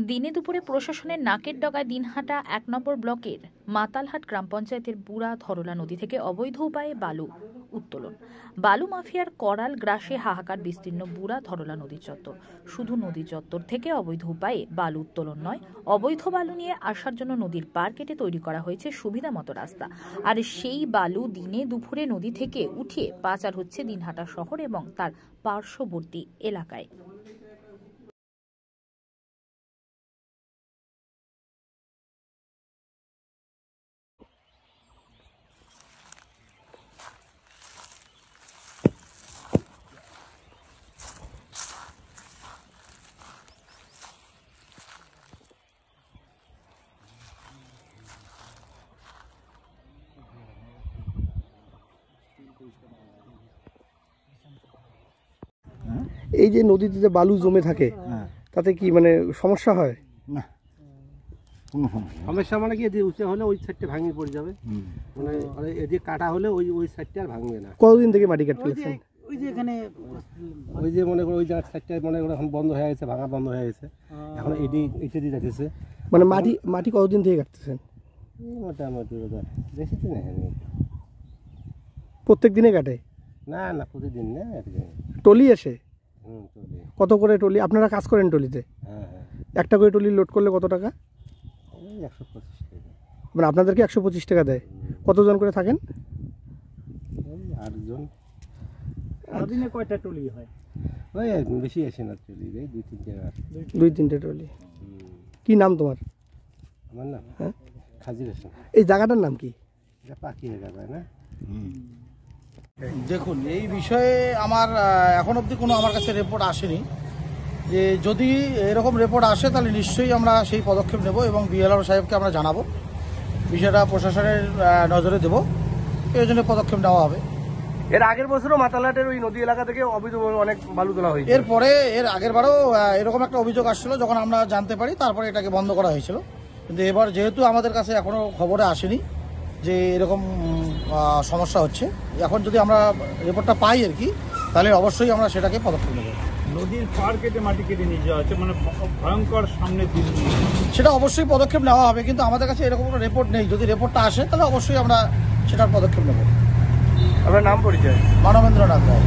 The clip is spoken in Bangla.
দিনে দুপুরে প্রশাসনের নাকের ডগায় দিনহাটা ১ নম্বর ব্লকের মাতালহাট গ্রাম পঞ্চায়েতের বুড়া ধরলা নদী থেকে অবৈধ উপায়ে বালু উত্তোলন। বালু মাফিয়ার করাল গ্রাসে হাহাকার বিস্তীর্ণ বুড়া ধরলা নদী চত্বর। শুধু নদী চত্বর থেকে অবৈধ উপায়ে বালু উত্তোলন নয়, অবৈধ বালু নিয়ে আসার জন্য নদীর পাড় কেটে তৈরি করা হয়েছে সুবিধা মতো রাস্তা। আর সেই বালু দিনে দুপুরে নদী থেকে উঠিয়ে পাচার হচ্ছে দিনহাটা শহর এবং তার পার্শ্ববর্তী এলাকায়। এই যে নদীতে যে বালু জমে থাকে তাতে কি মানে সমস্যা হয়? না, কোনো সমস্যা মানে কি যে উঁচু হলে ওই সাইডটা ভাঙিয়ে পড়ে যাবে, মানে এদিকে কাটা হলে ওই সাইডটা আর ভাঙবে না। কতদিন থেকে মাটি কাটতে ফেলেছেন? ওই যে এখানে ওই যে মনে করো ওই জায়গার সাইডটা মনে করো এখন বন্ধ হয়ে গেছে, ভাঙা বন্ধ হয়ে গেছে, এখন এটা দিয়ে যাচ্ছে। মানে মাটি কতদিন থেকে কাটতেছেন? মোটামুটি বেশি দিন হয়নি। প্রত্যেক দিনে কাটে? না না, প্রতিদিন না। টলি আসে? টলি। কত করে টলি? আপনারা কাজ করেন টলিতে? হ্যাঁ হ্যাঁ। একটা করে টলি লোড করলে কত টাকা? 125 টাকা। মানে আপনাদেরকে 125 টাকা দেয়? কতজন করে থাকেন? 8 জন। দিনে কয়টা টলি হয়? ওই বেশি আসে না টলি, 2-3টে টলি। কি নাম তোমার? আমার নাম খাজির হোসেন। এই জায়গাটার নাম কি? এটা পাখি জায়গা না? দেখুন, এই বিষয়ে আমার এখন অবধি কোনো আমার কাছে রিপোর্ট আসেনি। যে যদি এরকম রিপোর্ট আসে তাহলে নিশ্চয়ই আমরা সেই পদক্ষেপ নেব এবং বিএলআর সাহেবকে আমরা জানাবো, বিষয়টা প্রশাসনের নজরে দেব, এই জন্য পদক্ষেপ নেওয়া হবে। এর আগের বছরও মাতালহাটের ওই নদী এলাকা থেকে অবৈধ অনেক বালু তোলা হয়েছে। এরপরে এর আগের বারও এরকম একটা অভিযোগ আসছিল, যখন আমরা জানতে পারি তারপরে এটাকে বন্ধ করা হয়েছিল। কিন্তু এবার যেহেতু আমাদের কাছে এখনও খবরে আসেনি যে এরকম সমস্যা হচ্ছে, এখন যদি আমরা রিপোর্টটা পাই আর কি, তাহলে অবশ্যই আমরা সেটাকে পদক্ষেপ নেব। নদীর পাড় কেটে মাটি কেটে নিয়ে যাওয়া হচ্ছে, মানে ভয়ঙ্কর সামনে দিন, সেটা অবশ্যই পদক্ষেপ নেওয়া হবে, কিন্তু আমাদের কাছে এরকম কোনো রিপোর্ট নেই। যদি রিপোর্টটা আসে তাহলে অবশ্যই আমরা সেটার পদক্ষেপ নেব। আপনার নাম পরিচয়? মানবেন্দ্রনাথ রায়।